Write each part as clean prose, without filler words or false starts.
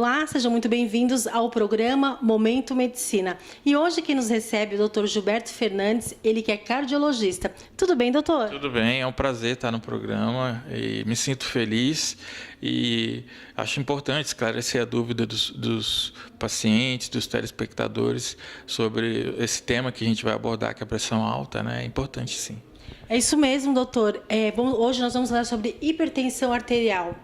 Olá, sejam muito bem-vindos ao programa Momento Medicina. E hoje quem nos recebe é o Dr. Gilberto Fernandes, ele que é cardiologista. Tudo bem, doutor? Tudo bem, é um prazer estar no programa e me sinto feliz e acho importante esclarecer a dúvida dos pacientes, dos telespectadores sobre esse tema que a gente vai abordar, que é a pressão alta, né? É importante, sim. É isso mesmo, doutor. Hoje nós vamos falar sobre hipertensão arterial.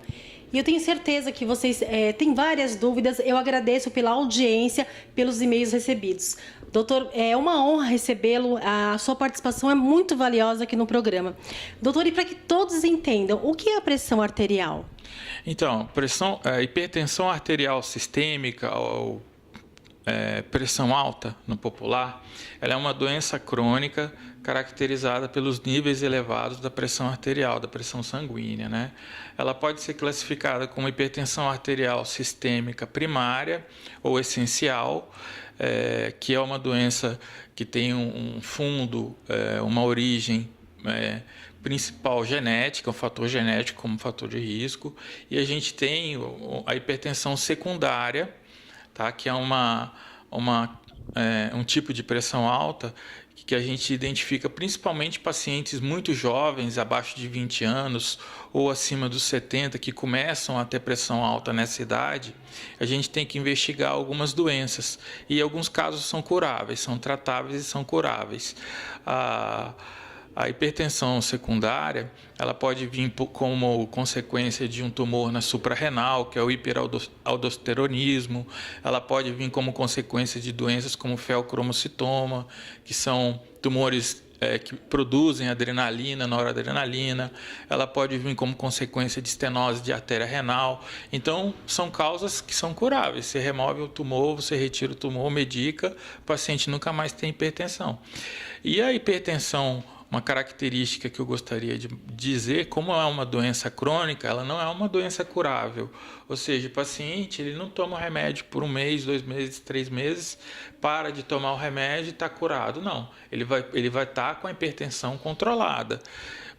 E eu tenho certeza que vocês têm várias dúvidas. Eu agradeço pela audiência, pelos e-mails recebidos. Doutor, é uma honra recebê-lo. A sua participação é muito valiosa aqui no programa. Doutor, e para que todos entendam, o que é a pressão arterial? Então, hipertensão arterial sistêmica ou pressão alta no popular, ela é uma doença crônica caracterizada pelos níveis elevados da pressão arterial, da pressão sanguínea, né? Ela pode ser classificada como hipertensão arterial sistêmica primária ou essencial, que é uma doença que tem um fundo, uma origem principal genética, um fator genético como fator de risco, e a gente tem a hipertensão secundária, tá? Que é um tipo de pressão alta que a gente identifica principalmente pacientes muito jovens, abaixo de 20 anos ou acima dos 70, que começam a ter pressão alta nessa idade. A gente tem que investigar algumas doenças e alguns casos são curáveis, são tratáveis e são curáveis. A hipertensão secundária, ela pode vir como consequência de um tumor na suprarrenal, que é o hiperaldosteronismo. Ela pode vir como consequência de doenças como feocromocitoma, que são tumores que produzem adrenalina, noradrenalina. Ela pode vir como consequência de estenose de artéria renal. Então, são causas que são curáveis. Você remove o tumor, você retira o tumor, medica, o paciente nunca mais tem hipertensão. E a hipertensão, uma característica que eu gostaria de dizer, como é uma doença crônica, ela não é uma doença curável. Ou seja, o paciente ele não toma o remédio por 1 mês, 2 meses, 3 meses, para de tomar o remédio e está curado. Não, ele vai estar com a hipertensão controlada.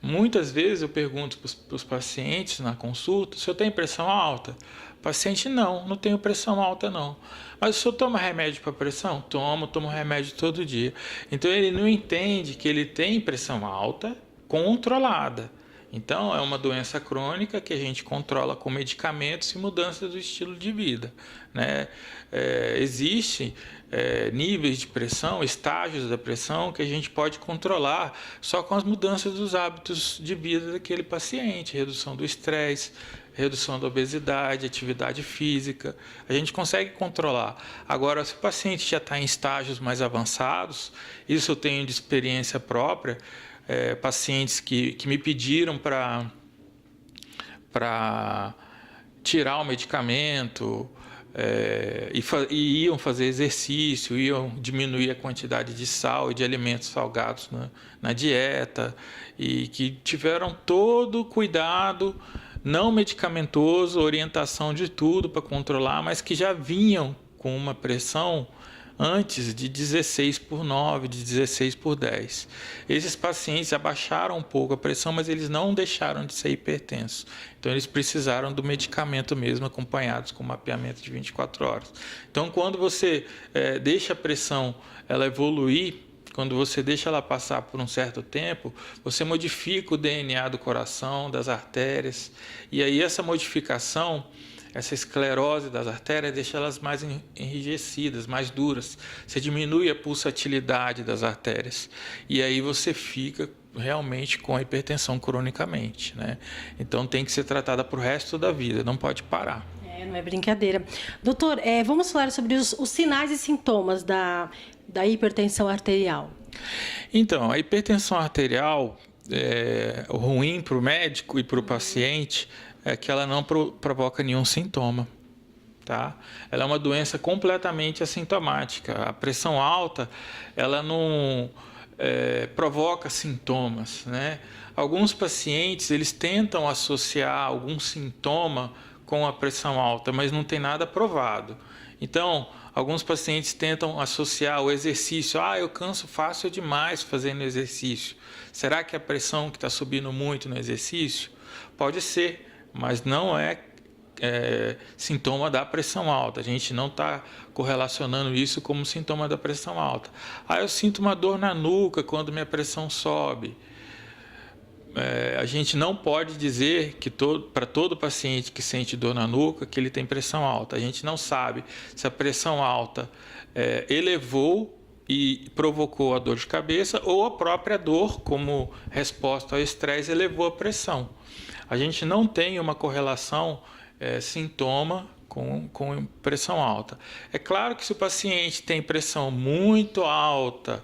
Muitas vezes eu pergunto para os pacientes na consulta, se eu tenho pressão alta? O paciente, não tenho pressão alta não. Mas o senhor toma remédio para pressão? Tomo remédio todo dia. Então ele não entende que ele tem pressão alta controlada. Então é uma doença crônica que a gente controla com medicamentos e mudança do estilo de vida, né? Existem níveis de pressão, estágios da pressão que a gente pode controlar só com as mudanças dos hábitos de vida daquele paciente, redução do estresse, redução da obesidade, atividade física, a gente consegue controlar. Agora, se o paciente já está em estágios mais avançados, isso eu tenho de experiência própria, pacientes que me pediram para tirar o medicamento, e iam fazer exercício, iam diminuir a quantidade de sal e de alimentos salgados na dieta, e que tiveram todo o cuidado não medicamentoso, orientação de tudo para controlar, mas que já vinham com uma pressão antes de 16/9, de 16/10. Esses pacientes abaixaram um pouco a pressão, mas eles não deixaram de ser hipertensos. Então, eles precisaram do medicamento mesmo, acompanhados com mapeamento de 24 horas. Então, quando você deixa a pressão ela evoluir, quando você deixa ela passar por um certo tempo, você modifica o DNA do coração, das artérias, e aí essa modificação, essa esclerose das artérias, deixa elas mais enrijecidas, mais duras. Você diminui a pulsatilidade das artérias, e aí você fica realmente com a hipertensão cronicamente, né? Então tem que ser tratada para o resto da vida, não pode parar. Não é brincadeira. Doutor, vamos falar sobre os sinais e sintomas da hipertensão arterial. Então, a hipertensão arterial, ruim para o médico e para o paciente, é que ela não provoca nenhum sintoma, tá? Ela é uma doença completamente assintomática. A pressão alta, ela não provoca sintomas, né? Alguns pacientes, eles tentam associar algum sintoma com a pressão alta, mas não tem nada provado. Então, alguns pacientes tentam associar o exercício. Eu canso fácil demais fazendo exercício. Será que a pressão que está subindo muito no exercício? Pode ser, mas não é sintoma da pressão alta. A gente não está correlacionando isso como sintoma da pressão alta. Eu sinto uma dor na nuca quando minha pressão sobe. A gente não pode dizer que para todo paciente que sente dor na nuca que ele tem pressão alta. A gente não sabe se a pressão alta elevou e provocou a dor de cabeça ou a própria dor, como resposta ao estresse, elevou a pressão. A gente não tem uma correlação sintoma com pressão alta. É claro que se o paciente tem pressão muito alta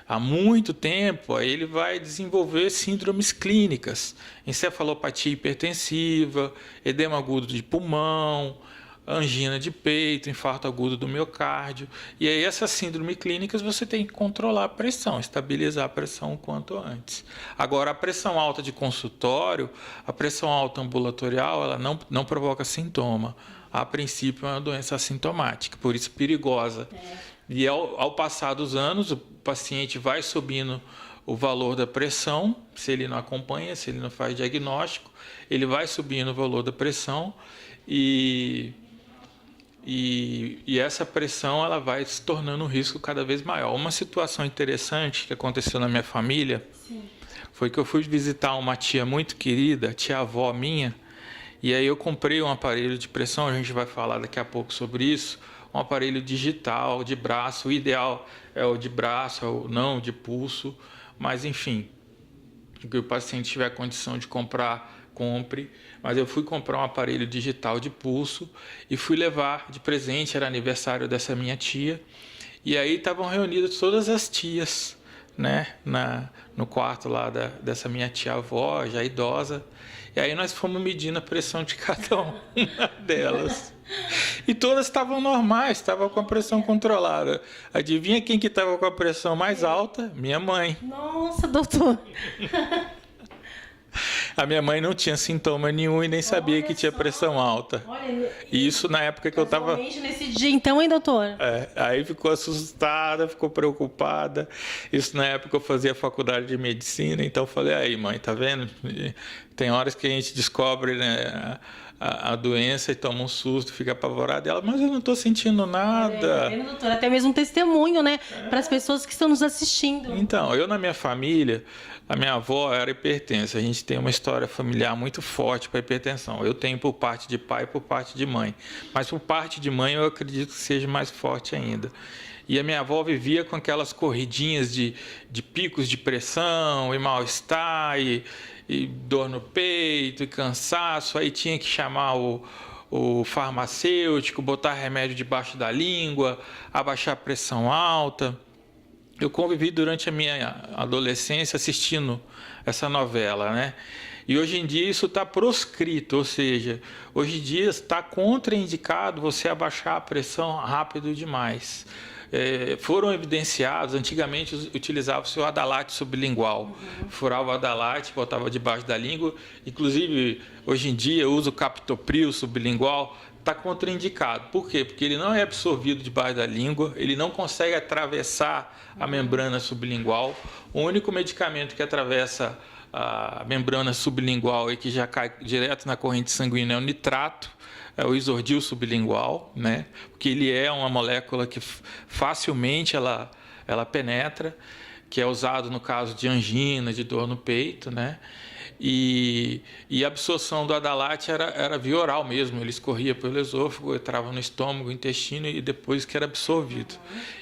há muito tempo, aí ele vai desenvolver síndromes clínicas, encefalopatia hipertensiva, edema agudo de pulmão, angina de peito, infarto agudo do miocárdio. E aí essas síndromes clínicas você tem que controlar a pressão, estabilizar a pressão o quanto antes. Agora, a pressão alta de consultório, a pressão alta ambulatorial, ela não provoca sintoma. A princípio é uma doença assintomática, por isso perigosa. E ao passar dos anos, o paciente vai subindo o valor da pressão, se ele não acompanha, se ele não faz diagnóstico, ele vai subindo o valor da pressão e essa pressão ela vai se tornando um risco cada vez maior. Uma situação interessante que aconteceu na minha família foi que eu fui visitar uma tia muito querida, tia-avó minha, e aí eu comprei um aparelho de pressão, a gente vai falar daqui a pouco sobre isso, um aparelho digital, de braço, o ideal é o de braço, não de pulso, mas enfim, que o paciente tiver condição de comprar, compre. Mas eu fui comprar um aparelho digital de pulso e fui levar de presente, era aniversário dessa minha tia, e aí estavam reunidas todas as tias, né, no quarto lá dessa minha tia-avó, já idosa, e aí nós fomos medindo a pressão de cada uma delas. E todas estavam normais, estavam com a pressão controlada. Adivinha quem que estava com a pressão mais alta? Minha mãe. Nossa, doutor. A minha mãe não tinha sintoma nenhum e nem sabia que tinha pressão alta. E isso na época que eu estava... nesse dia então, hein, doutor? Aí ficou assustada, ficou preocupada. Isso na época eu fazia faculdade de medicina, então eu falei, aí mãe, tá vendo? Tem horas que a gente descobre, né, a doença e toma um susto, fica apavorada. Ela, mas eu não estou sentindo nada. Tá vendo, doutor? Até mesmo um testemunho, né? Para as pessoas que estão nos assistindo. Então, eu na minha família, a minha avó era hipertensa. A gente tem uma história familiar muito forte para hipertensão. Eu tenho por parte de pai e por parte de mãe. Mas por parte de mãe eu acredito que seja mais forte ainda. E a minha avó vivia com aquelas corridinhas de picos de pressão e mal-estar e dor no peito e cansaço. Aí tinha que chamar o farmacêutico, botar remédio debaixo da língua, abaixar a pressão alta. Eu convivi durante a minha adolescência assistindo essa novela, né? E hoje em dia isso está proscrito, ou seja, hoje em dia está contraindicado você abaixar a pressão rápido demais. Foram evidenciados, antigamente utilizava-se o adalate sublingual, furava o adalate, botava debaixo da língua, inclusive hoje em dia usa o captopril sublingual, está contraindicado. Por quê? Porque ele não é absorvido debaixo da língua, ele não consegue atravessar a membrana sublingual. O único medicamento que atravessa a membrana sublingual e que já cai direto na corrente sanguínea é o nitrato, é o isordil sublingual, né? Porque ele é uma molécula que facilmente ela penetra, que é usado no caso de angina, de dor no peito, né? E a absorção do adalate era via oral mesmo, ele escorria pelo esôfago, entrava no estômago, intestino e depois que era absorvido.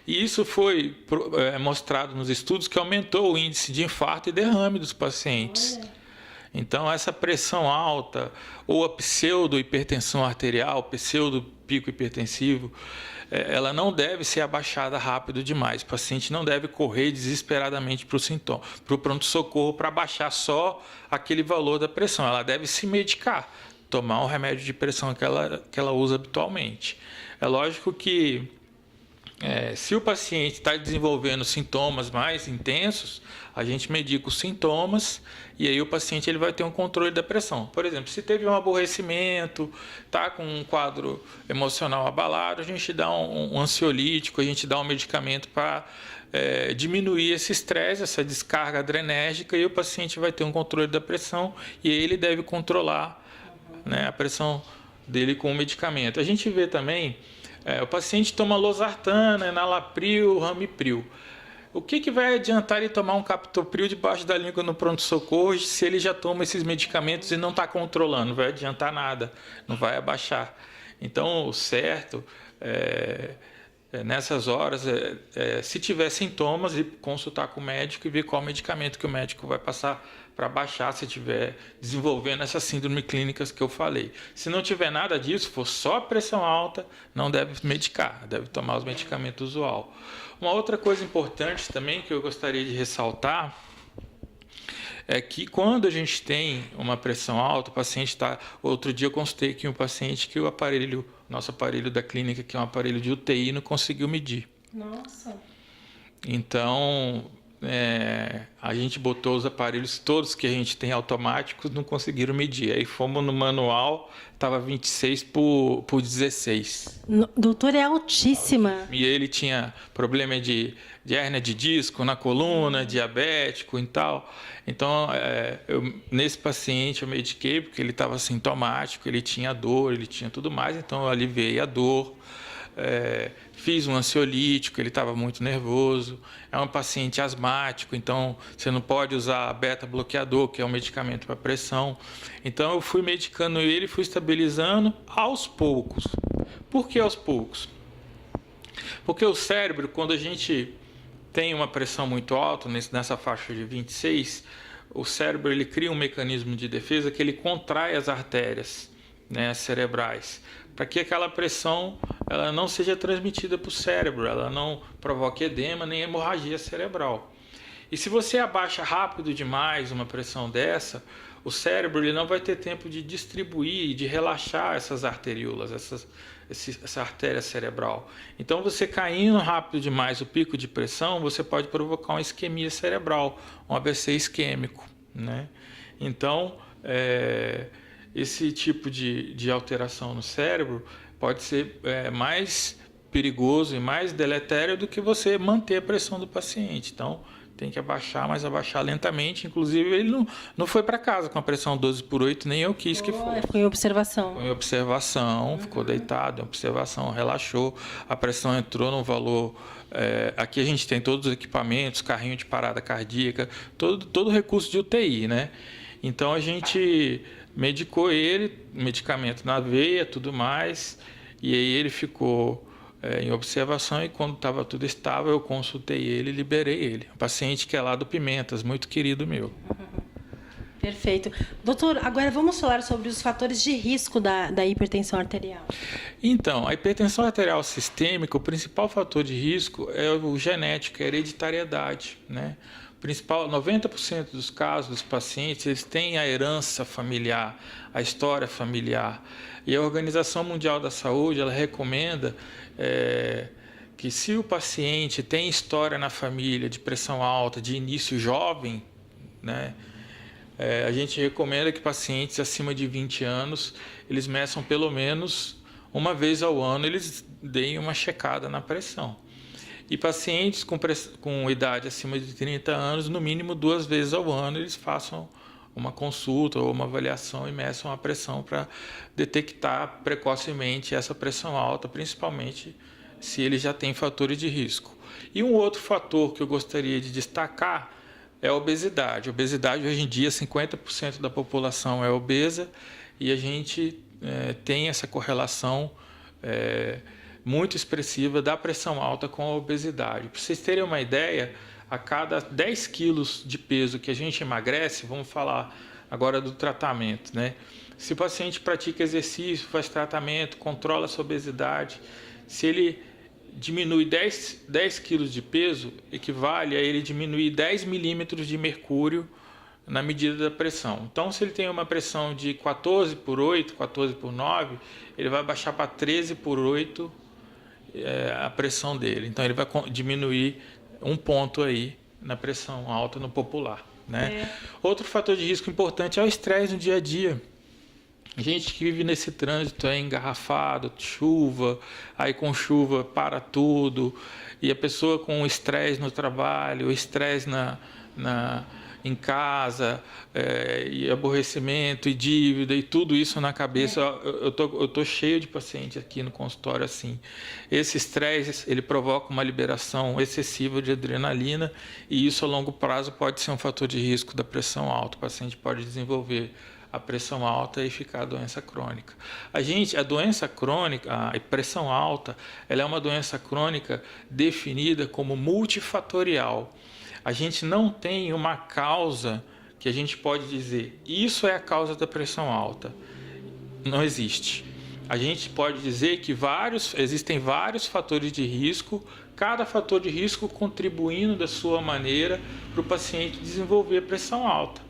E isso foi mostrado nos estudos que aumentou o índice de infarto e derrame dos pacientes. Então, essa pressão alta ou a pseudo-hipertensão arterial, pseudo-pico hipertensivo, ela não deve ser abaixada rápido demais. O paciente não deve correr desesperadamente para o pronto-socorro para baixar só aquele valor da pressão. Ela deve se medicar, tomar um remédio de pressão que ela usa habitualmente. É lógico que se o paciente está desenvolvendo sintomas mais intensos, a gente medica os sintomas e aí o paciente ele vai ter um controle da pressão. Por exemplo, se teve um aborrecimento, está com um quadro emocional abalado, a gente dá um ansiolítico, a gente dá um medicamento para diminuir esse estresse, essa descarga adrenérgica, e o paciente vai ter um controle da pressão e ele deve controlar, né, a pressão dele com o medicamento. A gente vê também, o paciente toma losartana, enalapril, ramipril. O que vai adiantar ele tomar um captopril debaixo da língua no pronto-socorro se ele já toma esses medicamentos e não está controlando? Não vai adiantar nada, não vai abaixar. Então, o certo nessas horas, se tiver sintomas, ir consultar com o médico e ver qual medicamento que o médico vai passar para baixar se estiver desenvolvendo essas síndromes clínicas que eu falei. Se não tiver nada disso, for só pressão alta, não deve medicar, deve tomar os medicamentos usual. Uma outra coisa importante também que eu gostaria de ressaltar é que quando a gente tem uma pressão alta, o paciente está... Outro dia eu consultei aqui um paciente que nosso aparelho da clínica, que é um aparelho de UTI, não conseguiu medir. Nossa! Então, a gente botou os aparelhos todos que a gente tem automáticos, não conseguiram medir. Aí fomos no manual, estava 26 por 16. Doutor, é altíssima. E ele tinha problema de hérnia de disco na coluna, diabético e tal. Então, nesse paciente eu mediquei porque ele estava sintomático, ele tinha dor, ele tinha tudo mais. Então, eu aliviei a dor. Fiz um ansiolítico, ele estava muito nervoso. É um paciente asmático, então você não pode usar beta-bloqueador, que é um medicamento para pressão. Então eu fui medicando ele, fui estabilizando aos poucos. Por que aos poucos? Porque o cérebro, quando a gente tem uma pressão muito alta, nessa faixa de 26, o cérebro ele cria um mecanismo de defesa que ele contrai as artérias, né, cerebrais, para que aquela pressão ela não seja transmitida para o cérebro, ela não provoque edema nem hemorragia cerebral. E se você abaixa rápido demais uma pressão dessa, o cérebro ele não vai ter tempo de distribuir e de relaxar essas arteriolas, essa artéria cerebral. Então, você caindo rápido demais o pico de pressão, você pode provocar uma isquemia cerebral, um AVC isquêmico, né? Então, esse tipo de alteração no cérebro pode ser mais perigoso e mais deletério do que você manter a pressão do paciente. Então, tem que abaixar, mas abaixar lentamente. Inclusive, ele não foi para casa com a pressão 12/8, nem eu quis que fosse. Foi em observação. Foi em observação, ficou deitado, em observação, relaxou. A pressão entrou num valor... aqui a gente tem todos os equipamentos, carrinho de parada cardíaca, todo recurso de UTI, né? Então, a gente medicou ele, medicamento na veia, tudo mais, e aí ele ficou em observação e quando estava tudo estável, eu consultei ele e liberei ele. Um paciente que é lá do Pimentas, muito querido meu. Perfeito. Doutor, agora vamos falar sobre os fatores de risco da hipertensão arterial. Então, a hipertensão arterial sistêmica, o principal fator de risco é o genético, a hereditariedade, né? 90% dos casos dos pacientes eles têm a herança familiar, a história familiar. E a Organização Mundial da Saúde ela recomenda que se o paciente tem história na família de pressão alta, de início jovem, né, a gente recomenda que pacientes acima de 20 anos eles meçam pelo menos uma vez ao ano, eles deem uma checada na pressão. E pacientes com idade acima de 30 anos, no mínimo 2 vezes ao ano, eles façam uma consulta ou uma avaliação e meçam a pressão para detectar precocemente essa pressão alta, principalmente se ele já tem fatores de risco. E um outro fator que eu gostaria de destacar é a obesidade. A obesidade, hoje em dia, 50% da população é obesa e a gente tem essa correlação muito expressiva da pressão alta com a obesidade. Para vocês terem uma ideia, a cada 10 quilos de peso que a gente emagrece, vamos falar agora do tratamento, né? Se o paciente pratica exercício, faz tratamento, controla a sua obesidade, se ele diminui 10 quilos de peso, equivale a ele diminuir 10 milímetros de mercúrio na medida da pressão. Então, se ele tem uma pressão de 14/8, 14/9, ele vai baixar para 13/8 a pressão dele. Então, ele vai diminuir 1 ponto aí na pressão alta no popular, né? Outro fator de risco importante é o estresse no dia a dia. Gente que vive nesse trânsito engarrafado, chuva, aí com chuva para tudo, e a pessoa com estresse no trabalho, estresse em casa, e aborrecimento, e dívida, e tudo isso na cabeça. Eu tô cheio de paciente aqui no consultório assim. Esse estresse, ele provoca uma liberação excessiva de adrenalina, e isso a longo prazo pode ser um fator de risco da pressão alta. O paciente pode desenvolver a pressão alta e ficar a doença crônica. A doença crônica, a pressão alta, ela é uma doença crônica definida como multifatorial. A gente não tem uma causa que a gente pode dizer, isso é a causa da pressão alta. Não existe. A gente pode dizer que existem vários fatores de risco, cada fator de risco contribuindo da sua maneira para o paciente desenvolver pressão alta.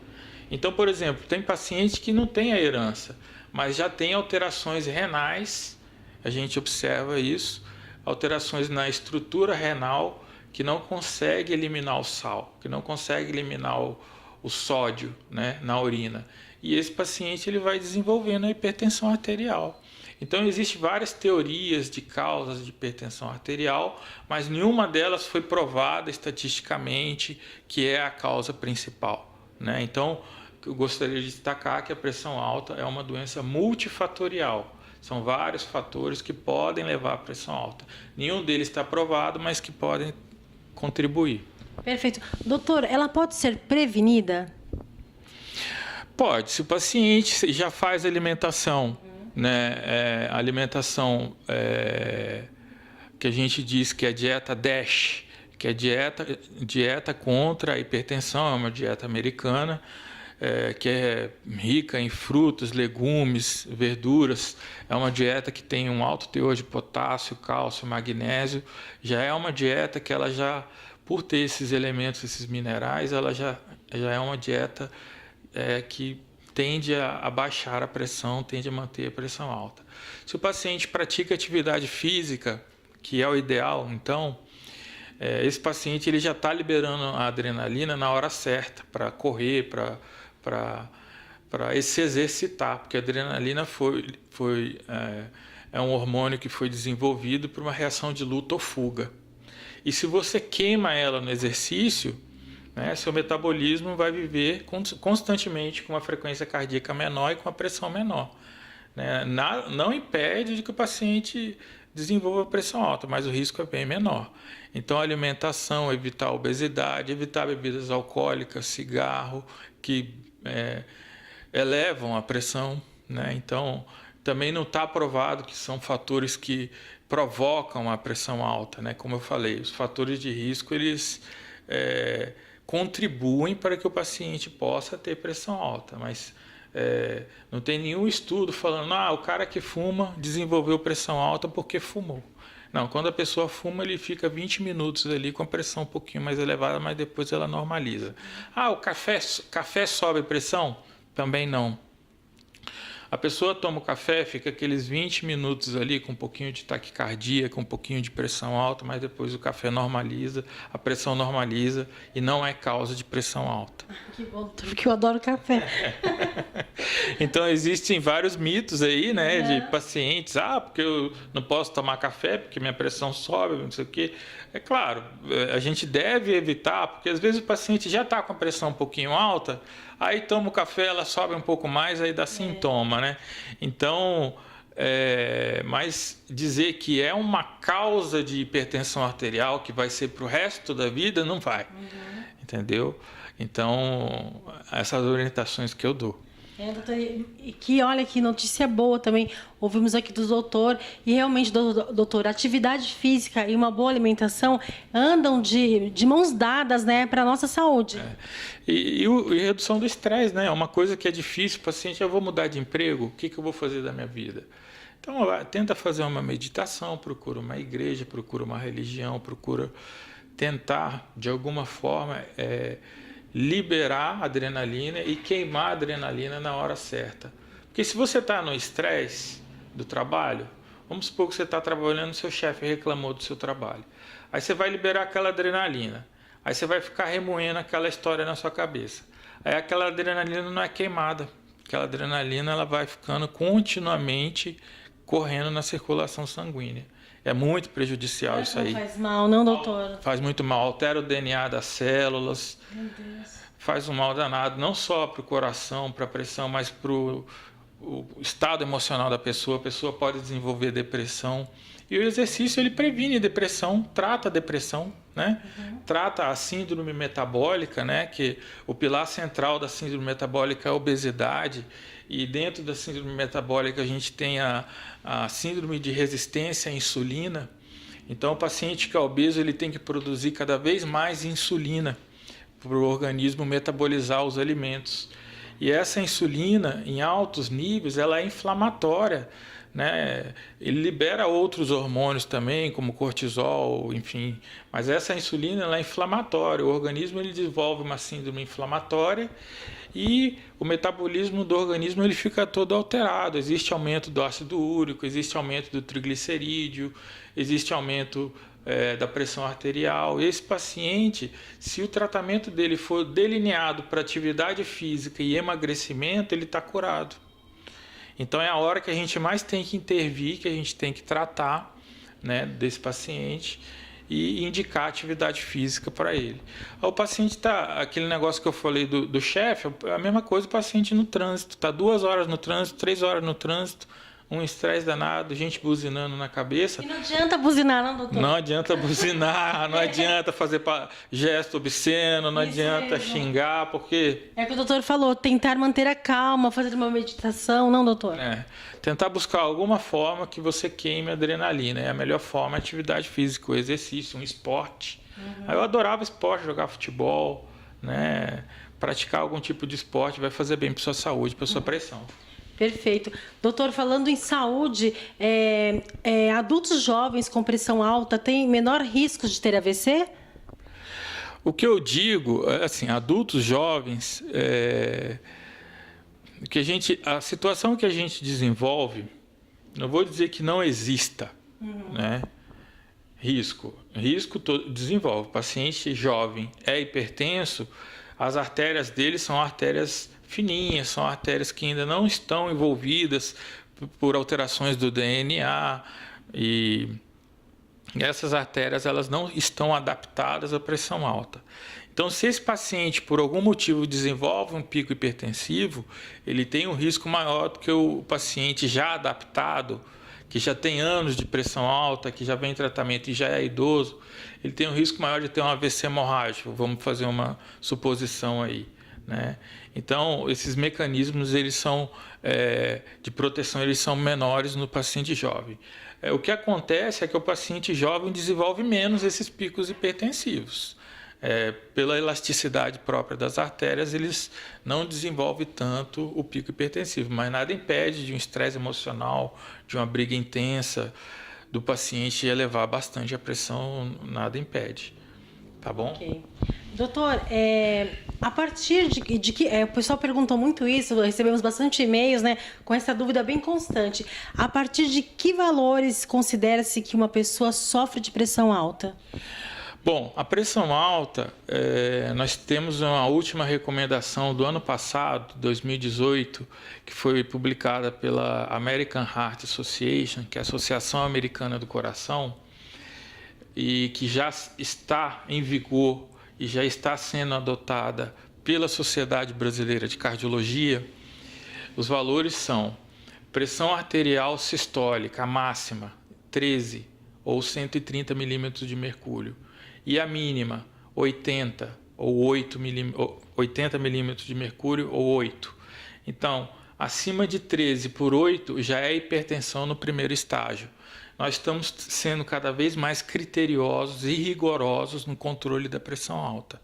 Então, por exemplo, tem paciente que não tem a herança, mas já tem alterações renais, a gente observa isso, alterações na estrutura renal, que não consegue eliminar o sal, que não consegue eliminar o sódio, né, na urina. E esse paciente ele vai desenvolvendo a hipertensão arterial. Então, existem várias teorias de causas de hipertensão arterial, mas nenhuma delas foi provada estatisticamente que é a causa principal, né? Então, eu gostaria de destacar que a pressão alta é uma doença multifatorial. São vários fatores que podem levar à pressão alta. Nenhum deles está provado, mas que podem contribuir. Perfeito. Doutor, ela pode ser prevenida? Pode. Se o paciente já faz alimentação, né, alimentação que a gente diz que é dieta DASH, que é dieta contra a hipertensão, é uma dieta americana, que é rica em frutas, legumes, verduras. É uma dieta que tem um alto teor de potássio, cálcio, magnésio. Já é uma dieta que ela já, por ter esses elementos, esses minerais, ela já é uma dieta que tende a baixar a pressão, tende a manter a pressão alta. Se o paciente pratica atividade física, que é o ideal, então, esse paciente ele já está liberando a adrenalina na hora certa, para correr, para se exercitar, porque a adrenalina é um hormônio que foi desenvolvido por uma reação de luta ou fuga. E se você queima ela no exercício, né, seu metabolismo vai viver constantemente com uma frequência cardíaca menor e com uma pressão menor. Né? Não impede de que o paciente desenvolva pressão alta, mas o risco é bem menor. Então, a alimentação, evitar a obesidade, evitar bebidas alcoólicas, cigarro, que elevam a pressão, né? Então, também não está provado que são fatores que provocam a pressão alta, né? Como eu falei, os fatores de risco, eles contribuem para que o paciente possa ter pressão alta, mas não tem nenhum estudo falando o cara que fuma desenvolveu pressão alta porque fumou. Não, quando a pessoa fuma, ele fica 20 minutos ali com a pressão um pouquinho mais elevada, mas depois ela normaliza. O café sobe a pressão? Também não. A pessoa toma o café, fica aqueles 20 minutos ali com um pouquinho de taquicardia, com um pouquinho de pressão alta, mas depois o café normaliza, a pressão normaliza e não é causa de pressão alta. Que bom, porque eu adoro café. Então, existem vários mitos aí, né, de pacientes, porque eu não posso tomar café porque minha pressão sobe, não sei o quê. É claro, a gente deve evitar, porque às vezes o paciente já está com a pressão um pouquinho alta, aí toma o café, ela sobe um pouco mais, aí dá sintoma, né? Então, mas dizer que é uma causa de hipertensão arterial que vai ser para o resto da vida, não vai, entendeu? Então, essas orientações que eu dou. Doutor, e olha que notícia boa também, ouvimos aqui do doutor, e realmente, doutor, atividade física e uma boa alimentação andam de mãos dadas, né, para a nossa saúde. E redução do estresse, né, é uma coisa que é difícil, o paciente, eu vou mudar de emprego, o que eu vou fazer da minha vida? Então, tenta fazer uma meditação, procura uma igreja, procura uma religião, procura tentar, de alguma forma, liberar a adrenalina e queimar a adrenalina na hora certa. Porque se você está no estresse do trabalho, vamos supor que você está trabalhando, seu chefe reclamou do seu trabalho. Aí você vai liberar aquela adrenalina. Aí você vai ficar remoendo aquela história na sua cabeça. Aí aquela adrenalina não é queimada. Aquela adrenalina ela vai ficando continuamente correndo na circulação sanguínea. É muito prejudicial isso aí. Faz mal, não, doutor? Faz muito mal, altera o DNA das células. Meu Deus. faz um mal danado, não só para o coração, para a pressão, mas para o estado emocional da pessoa. A pessoa pode desenvolver depressão. E o exercício, ele previne depressão, trata a depressão, né? Trata a síndrome metabólica, né? Que o pilar central da síndrome metabólica é a obesidade. E dentro da síndrome metabólica a gente tem a síndrome de resistência à insulina. Então, o paciente que é obeso, ele tem que produzir cada vez mais insulina para o organismo metabolizar os alimentos. E essa insulina, em altos níveis, ela é inflamatória, né? Ele libera outros hormônios também, como cortisol, enfim. Mas essa insulina, ela é inflamatória. O organismo, ele desenvolve uma síndrome inflamatória e o metabolismo do organismo, ele fica todo alterado. Existe aumento do ácido úrico, existe aumento do triglicerídeo, existe aumento da pressão arterial. Esse paciente, se o tratamento dele for delineado para atividade física e emagrecimento, ele está curado. Então é a hora que a gente mais tem que intervir, que a gente tem que tratar, né, desse paciente e indicar atividade física para ele. O paciente está, aquele negócio que eu falei do chefe, a mesma coisa o paciente no trânsito, está 2 horas no trânsito, 3 horas no trânsito, um estresse danado, gente buzinando na cabeça. E não adianta buzinar, não, doutor? Não adianta buzinar, não adianta fazer gesto obsceno, não adianta xingar, porque... É o que o doutor falou, tentar manter a calma, fazer uma meditação, não, doutor? Tentar buscar alguma forma que você queime a adrenalina. É a melhor forma, a atividade física, o exercício, um esporte. Eu adorava esporte, jogar futebol, né? Praticar algum tipo de esporte vai fazer bem para sua saúde, para sua pressão. Perfeito. Doutor, falando em saúde, adultos jovens com pressão alta têm menor risco de ter AVC? O que eu digo, assim, adultos jovens, a situação que a gente desenvolve, não vou dizer que não exista, né? Risco desenvolve. O paciente jovem é hipertenso, as artérias dele são artérias fininhas, são artérias que ainda não estão envolvidas por alterações do DNA e essas artérias elas não estão adaptadas à pressão alta. Então, se esse paciente por algum motivo desenvolve um pico hipertensivo, ele tem um risco maior do que o paciente já adaptado, que já tem anos de pressão alta, que já vem em tratamento e já é idoso, ele tem um risco maior de ter um AVC hemorrágico. Vamos fazer uma suposição aí, né? Então, esses mecanismos eles são, de proteção eles são menores no paciente jovem. O que acontece é que o paciente jovem desenvolve menos esses picos hipertensivos. Pela elasticidade própria das artérias, eles não desenvolvem tanto o pico hipertensivo, mas nada impede de um estresse emocional, de uma briga intensa, do paciente elevar bastante a pressão, nada impede. Tá bom? Okay. Doutor, a partir de que o pessoal perguntou muito isso, recebemos bastante e-mails, né, com essa dúvida bem constante. A partir de que valores considera-se que uma pessoa sofre de pressão alta? Bom, a pressão alta, nós temos uma última recomendação do ano passado, 2018, que foi publicada pela American Heart Association, que é a Associação Americana do Coração, e que já está em vigor e já está sendo adotada pela Sociedade Brasileira de Cardiologia. Os valores são pressão arterial sistólica, a máxima, 13 ou 130 milímetros de mercúrio. E a mínima, 80 milímetros de mercúrio ou 8. Então, acima de 13 por 8 já é hipertensão no primeiro estágio. Nós estamos sendo cada vez mais criteriosos e rigorosos no controle da pressão alta.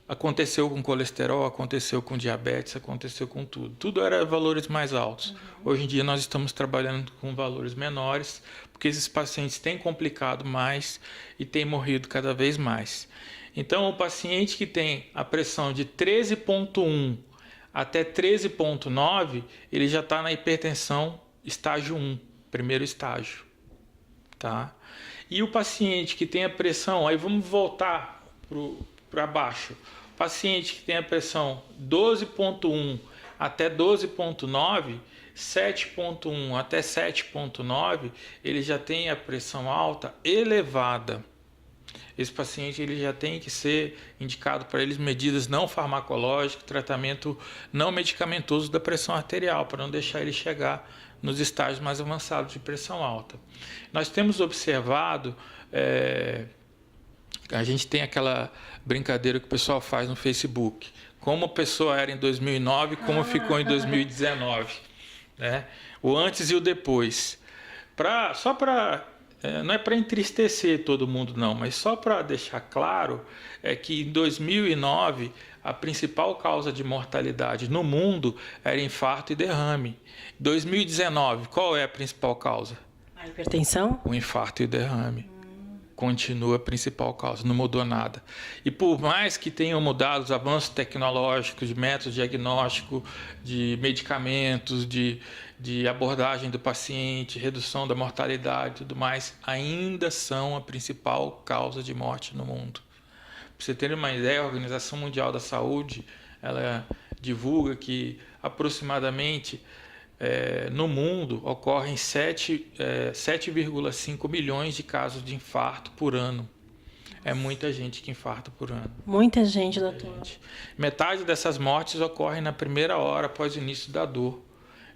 Aconteceu com colesterol, aconteceu com diabetes, aconteceu com tudo. Tudo era valores mais altos. Hoje em dia nós estamos trabalhando com valores menores, porque esses pacientes têm complicado mais e têm morrido cada vez mais. Então, o paciente que tem a pressão de 13,1 até 13,9, ele já está na hipertensão estágio 1, primeiro estágio. Tá? E o paciente que tem a pressão, aí vamos voltar para baixo. O paciente que tem a pressão 12,1 até 12,9, 7,1 até 7,9, ele já tem a pressão alta elevada. esse paciente ele já tem que ser indicado para eles medidas não farmacológicas, tratamento não medicamentoso da pressão arterial, para não deixar ele chegar nos estágios mais avançados de pressão alta. Nós temos observado, a gente tem aquela brincadeira que o pessoal faz no Facebook, como a pessoa era em 2009, como ficou em 2019, né? O antes e o depois. Não é para entristecer todo mundo não, mas só para deixar claro que em 2009 a principal causa de mortalidade no mundo era infarto e derrame. 2019, qual é a principal causa? A hipertensão? O infarto e o derrame. Continua a principal causa, não mudou nada. E por mais que tenham mudado os avanços tecnológicos, de métodos de diagnóstico, de medicamentos, de abordagem do paciente, redução da mortalidade e tudo mais, ainda são a principal causa de morte no mundo. Para você ter uma ideia, a Organização Mundial da Saúde, ela divulga que aproximadamente no mundo ocorrem 7,5 milhões de casos de infarto por ano. É muita gente que infarta por ano. Muita gente, doutor. Metade dessas mortes ocorrem na primeira hora após o início da dor.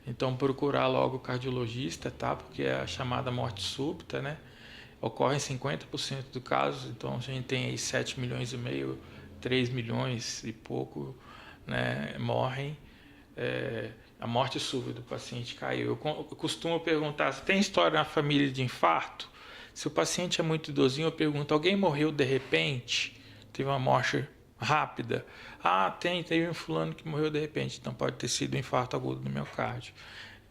Então, procurar logo o cardiologista, tá? Porque é a chamada morte súbita, né? Ocorre em 50% dos casos. Então, a gente tem aí 7 milhões e meio, 3 milhões e pouco, né? Morrem. A morte súbita do paciente caiu. Eu costumo perguntar, se tem história na família de infarto? Se o paciente é muito idosinho, eu pergunto, alguém morreu de repente? Teve uma morte rápida? Teve um fulano que morreu de repente, então pode ter sido um infarto agudo do miocárdio.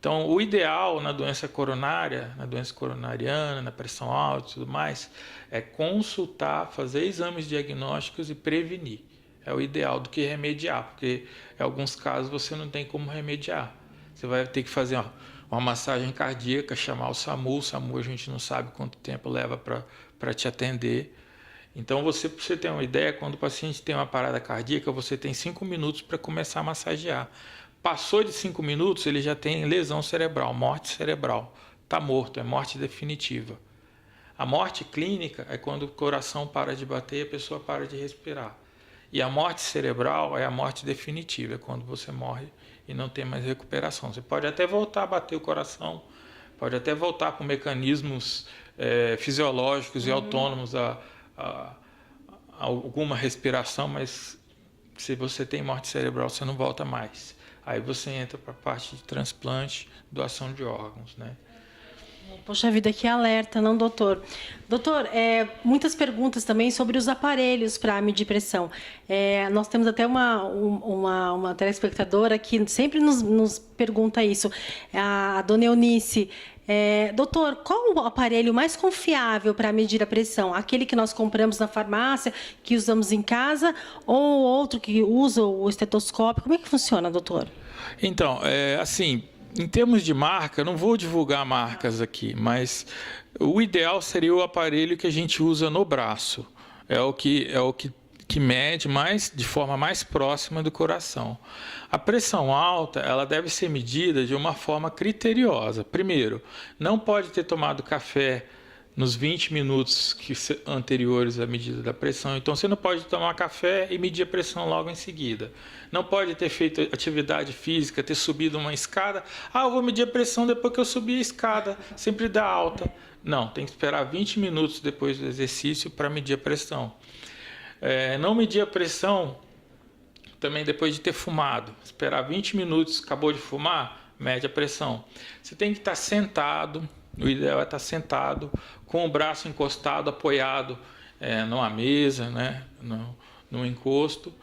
Então, o ideal na doença coronária, na doença coronariana, na pressão alta e tudo mais, é consultar, fazer exames diagnósticos e prevenir. É o ideal do que remediar, porque em alguns casos você não tem como remediar. Você vai ter que fazer uma massagem cardíaca, chamar o SAMU. O SAMU a gente não sabe quanto tempo leva para te atender. Então, para você ter uma ideia, quando o paciente tem uma parada cardíaca, você tem 5 minutos para começar a massagear. Passou de 5 minutos, ele já tem lesão cerebral, morte cerebral. Está morto, é morte definitiva. A morte clínica é quando o coração para de bater e a pessoa para de respirar. E a morte cerebral é a morte definitiva, é quando você morre e não tem mais recuperação. Você pode até voltar a bater o coração, pode até voltar com mecanismos fisiológicos e autônomos a alguma respiração, mas se você tem morte cerebral, você não volta mais. Aí você entra para a parte de transplante, doação de órgãos, né? Poxa vida, que alerta, não, doutor? Doutor, muitas perguntas também sobre os aparelhos para medir pressão. Nós temos até uma telespectadora que sempre nos pergunta isso, a dona Eunice. Doutor, qual o aparelho mais confiável para medir a pressão? Aquele que nós compramos na farmácia, que usamos em casa, ou outro que usa o estetoscópio? Como é que funciona, doutor? Então, assim, em termos de marca, eu não vou divulgar marcas aqui, mas o ideal seria o aparelho que a gente usa no braço. É o que mede de forma mais próxima do coração. A pressão alta, ela deve ser medida de uma forma criteriosa. Primeiro, não pode ter tomado café nos 20 minutos anteriores à medida da pressão. Então, você não pode tomar café e medir a pressão logo em seguida. Não pode ter feito atividade física, ter subido uma escada. Eu vou medir a pressão depois que eu subir a escada, sempre dá alta. Não, tem que esperar 20 minutos depois do exercício para medir a pressão. Não medir a pressão também depois de ter fumado. Esperar 20 minutos, acabou de fumar, mede a pressão. Você tem que estar sentado, o ideal é estar sentado, com o braço encostado, apoiado numa mesa, né, no encosto,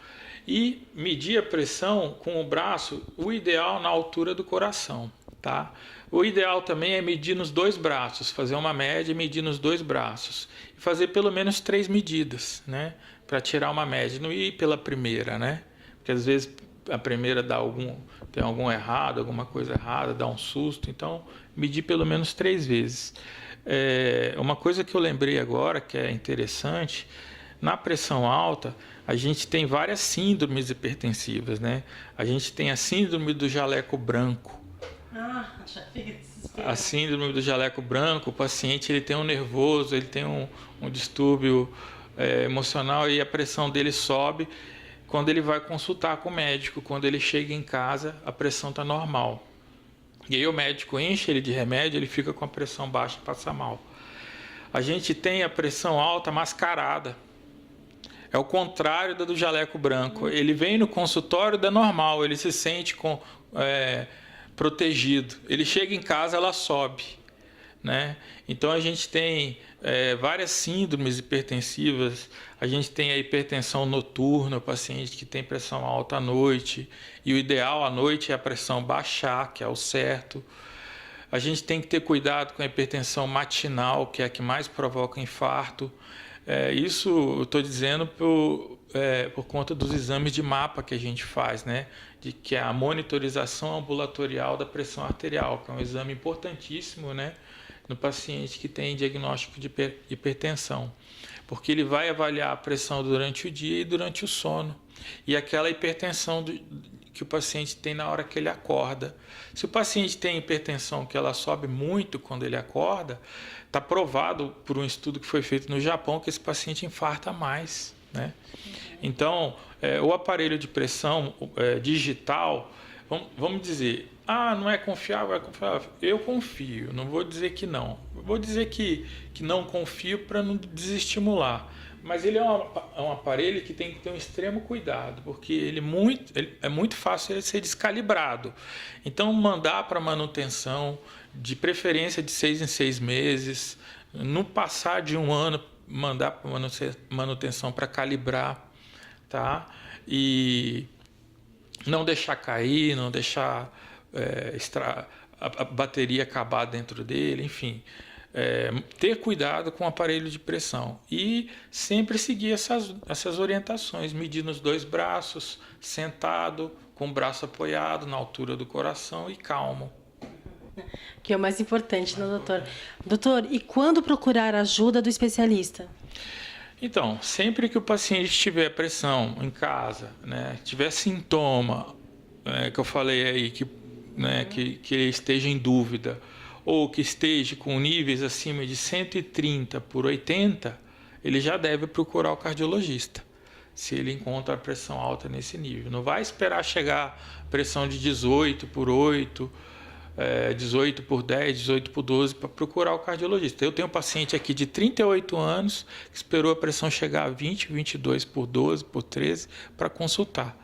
e medir a pressão com o braço, o ideal na altura do coração. Tá? O ideal também é medir nos 2 braços, fazer uma média e medir nos 2 braços. E fazer pelo menos 3 medidas, né, para tirar uma média, não ir pela primeira, né? Porque às vezes a primeira tem algum errado, alguma coisa errada, dá um susto. Então, medir pelo menos 3 vezes. Uma coisa que eu lembrei agora, que é interessante, na pressão alta, a gente tem várias síndromes hipertensivas, né? A gente tem a síndrome do jaleco branco. Já fica desesperado. A síndrome do jaleco branco, o paciente ele tem um nervoso, ele tem um distúrbio emocional e a pressão dele sobe. Quando ele vai consultar com o médico, quando ele chega em casa, a pressão está normal. E aí o médico enche ele de remédio, ele fica com a pressão baixa e passa mal. A gente tem a pressão alta mascarada. É o contrário da do jaleco branco. Ele vem no consultório da normal, ele se sente protegido. Ele chega em casa, ela sobe, né? Então a gente tem várias síndromes hipertensivas. A gente tem a hipertensão noturna, o paciente que tem pressão alta à noite. E o ideal à noite é a pressão baixar, que é o certo. A gente tem que ter cuidado com a hipertensão matinal, que é a que mais provoca infarto. Isso eu estou dizendo por conta dos exames de mapa que a gente faz, né? Que é a monitorização ambulatorial da pressão arterial, que é um exame importantíssimo, né? No paciente que tem diagnóstico de hipertensão, porque ele vai avaliar a pressão durante o dia e durante o sono, e aquela hipertensão que o paciente tem na hora que ele acorda. Se o paciente tem hipertensão que ela sobe muito quando ele acorda, está provado por um estudo que foi feito no Japão que esse paciente infarta mais, né? Então, o aparelho de pressão digital, vamos dizer, não é confiável, é confiável. Eu confio, não vou dizer que não. Vou dizer que não confio para não desestimular. Mas ele é um aparelho que tem que ter um extremo cuidado, porque ele é muito fácil ele ser descalibrado. Então, mandar para manutenção, de preferência de 6 em 6 meses, no passar de um ano, mandar para manutenção para calibrar, tá? E não deixar cair, não deixar a bateria acabar dentro dele, enfim. Ter cuidado com o aparelho de pressão e sempre seguir essas orientações, medir nos 2 braços, sentado, com o braço apoiado na altura do coração e calmo. Que é o mais importante, né, doutor? Doutor, e quando procurar ajuda do especialista? Então, sempre que o paciente tiver pressão em casa, né, tiver sintoma, que eu falei aí, que ele esteja em dúvida, ou que esteja com níveis acima de 130 por 80, ele já deve procurar o cardiologista, se ele encontra a pressão alta nesse nível. Não vai esperar chegar a pressão de 18 por 8, 18 por 10, 18 por 12 para procurar o cardiologista. Eu tenho um paciente aqui de 38 anos que esperou a pressão chegar a 20, 22 por 12, por 13 para consultar.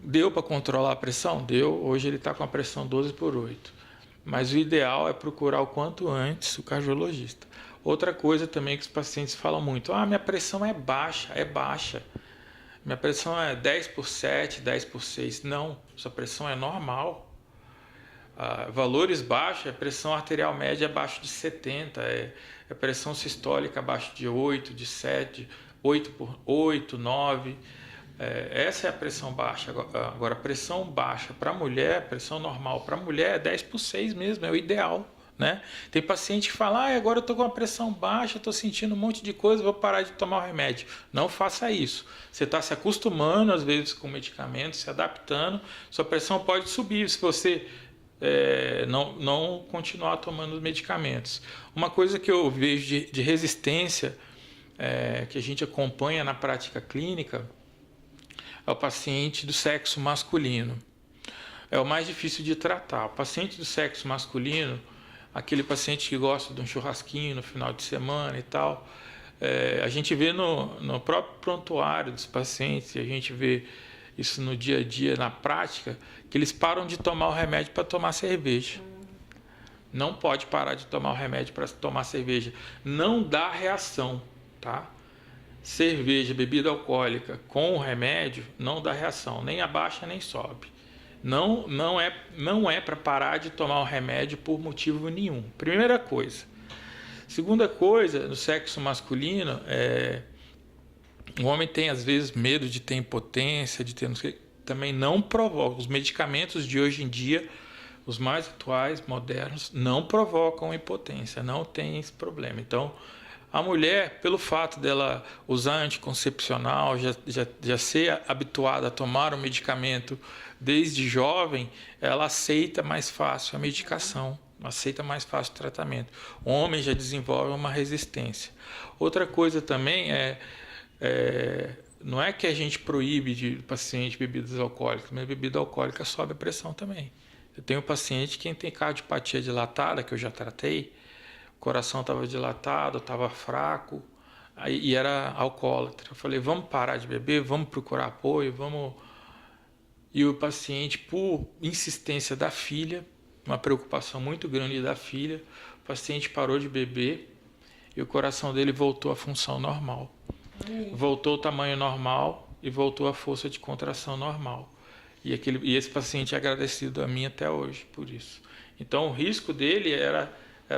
Deu para controlar a pressão? Deu. Hoje ele está com a pressão 12 por 8. Mas o ideal é procurar o quanto antes o cardiologista. Outra coisa também que os pacientes falam muito: minha pressão é baixa, Minha pressão é 10 por 7, 10 por 6. Não, sua pressão é normal. Valores baixos, a pressão arterial média abaixo de 70, a pressão sistólica abaixo de 8, de 7, 8 por 8, 9. Essa é a pressão baixa. Agora, a pressão baixa para a mulher, pressão normal para a mulher é 10 por 6 mesmo, é o ideal, né? Tem paciente que fala: agora eu estou com uma pressão baixa, estou sentindo um monte de coisa, vou parar de tomar o remédio. Não faça isso. Você está se acostumando, às vezes, com medicamentos, se adaptando, sua pressão pode subir se você não continuar tomando os medicamentos. Uma coisa que eu vejo de resistência, que a gente acompanha na prática clínica, é o paciente do sexo masculino. É o mais difícil de tratar. O paciente do sexo masculino, aquele paciente que gosta de um churrasquinho no final de semana e tal, a gente vê no próprio prontuário dos pacientes, a gente vê isso no dia a dia, na prática, que eles param de tomar o remédio para tomar cerveja. Não pode parar de tomar o remédio para tomar cerveja. Não dá reação, tá? Cerveja, bebida alcoólica com o remédio não dá reação, nem abaixa nem sobe. Não é para parar de tomar o remédio por motivo nenhum. Primeira coisa. Segunda coisa, no sexo masculino, o homem tem às vezes medo de ter impotência, de ter também não provoca. Os medicamentos de hoje em dia, os mais atuais, modernos, não provocam impotência, não tem esse problema. Então, a mulher, pelo fato dela usar anticoncepcional, já ser habituada a tomar o medicamento desde jovem, ela aceita mais fácil a medicação, aceita mais fácil o tratamento. O homem já desenvolve uma resistência. Outra coisa também não é que a gente proíbe de paciente bebidas alcoólicas, mas bebida alcoólica sobe a pressão também. Eu tenho paciente que tem cardiopatia dilatada, que eu já tratei, o coração estava dilatado, estava fraco, e era alcoólatra. Eu falei, vamos parar de beber, vamos procurar apoio, vamos... E o paciente, por insistência da filha, uma preocupação muito grande da filha, o paciente parou de beber e o coração dele voltou à função normal. Voltou o tamanho normal e voltou a força de contração normal. E esse paciente é agradecido a mim até hoje por isso. Então o risco dele era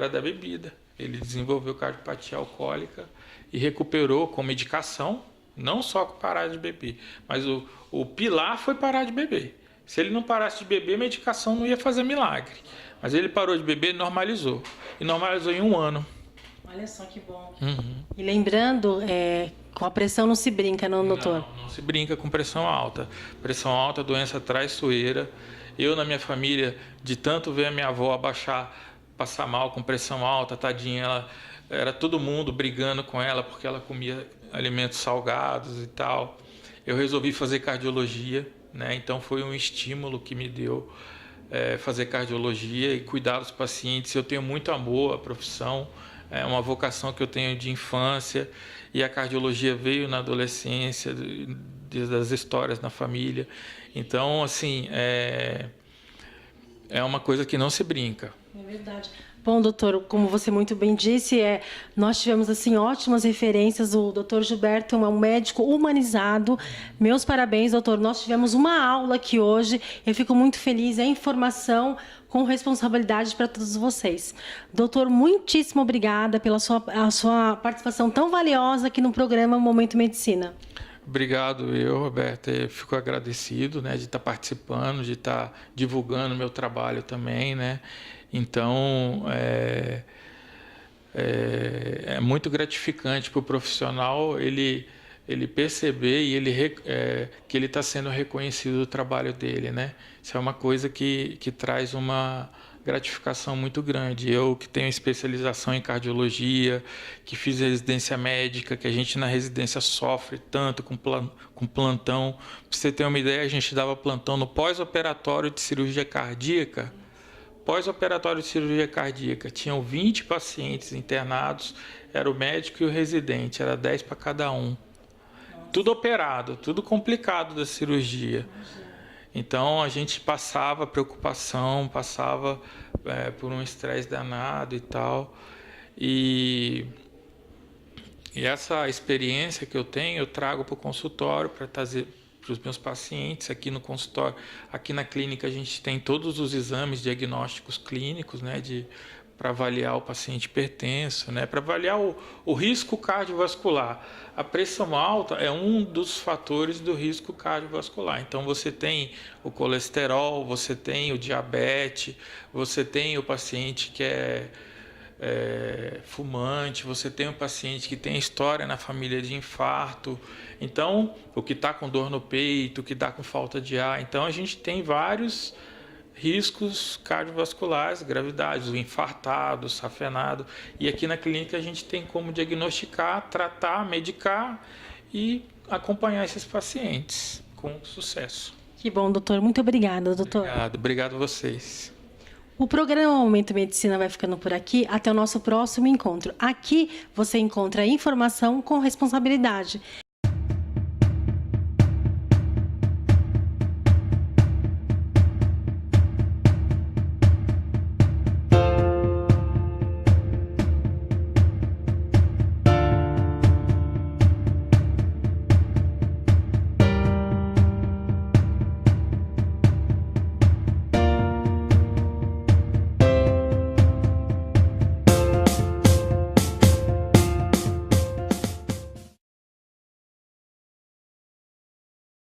da bebida. Ele desenvolveu cardiopatia alcoólica e recuperou com medicação, não só com parar de beber, mas o pilar foi parar de beber. Se ele não parasse de beber, a medicação não ia fazer milagre. Mas ele parou de beber e normalizou. E normalizou em 1 ano. Olha só que bom. E lembrando, com a pressão não se brinca, não, doutor? Não se brinca com pressão alta. Pressão alta, doença traiçoeira. Eu, na minha família, de tanto ver a minha avó passar mal com pressão alta, tadinha, era todo mundo brigando com ela porque ela comia alimentos salgados e tal. Eu resolvi fazer cardiologia, né? Então foi um estímulo que me deu fazer cardiologia e cuidar dos pacientes. Eu tenho muito amor à profissão. É uma vocação que eu tenho de infância e a cardiologia veio na adolescência, das histórias na família. Então, assim, é uma coisa que não se brinca. É verdade. Bom, doutor, como você muito bem disse, nós tivemos assim ótimas referências. O doutor Gilberto é um médico humanizado. Meus parabéns, doutor. Nós tivemos uma aula aqui hoje. Eu fico muito feliz. É informação com responsabilidade para todos vocês. Doutor, muitíssimo obrigada pela sua participação tão valiosa aqui no programa Momento Medicina. Obrigado, Roberto. Eu fico agradecido, né, de estar participando, de estar divulgando meu trabalho também, né? Então, é muito gratificante para o profissional ele perceber e que ele está sendo reconhecido do trabalho dele, né? Isso é uma coisa que traz uma gratificação muito grande. Eu que tenho especialização em cardiologia, que fiz residência médica, que a gente na residência sofre tanto com plantão. Para você ter uma ideia, a gente dava plantão no pós-operatório de cirurgia cardíaca. Pós-operatório de cirurgia cardíaca, tinham 20 pacientes internados, era o médico e o residente, era 10 para cada um. Tudo operado, tudo complicado da cirurgia. Então a gente passava preocupação, passava por um estresse danado e tal. E essa experiência que eu tenho, eu trago para o consultório para trazer para os meus pacientes aqui no consultório. Aqui na clínica a gente tem todos os exames diagnósticos clínicos, né, para avaliar o paciente hipertenso, né, para avaliar o risco cardiovascular. A pressão alta é um dos fatores do risco cardiovascular. Então você tem o colesterol, você tem o diabetes, você tem o paciente que é fumante, você tem um paciente que tem história na família de infarto, então o que está com dor no peito, o que está com falta de ar. Então a gente tem vários riscos cardiovasculares, gravidades, o infartado, o safenado, e aqui na clínica a gente tem como diagnosticar, tratar, medicar e acompanhar esses pacientes com sucesso. Que bom, doutor. Muito obrigada, doutor. Obrigado a vocês. O programa Momento Medicina vai ficando por aqui. Até o nosso próximo encontro. Aqui você encontra informação com responsabilidade.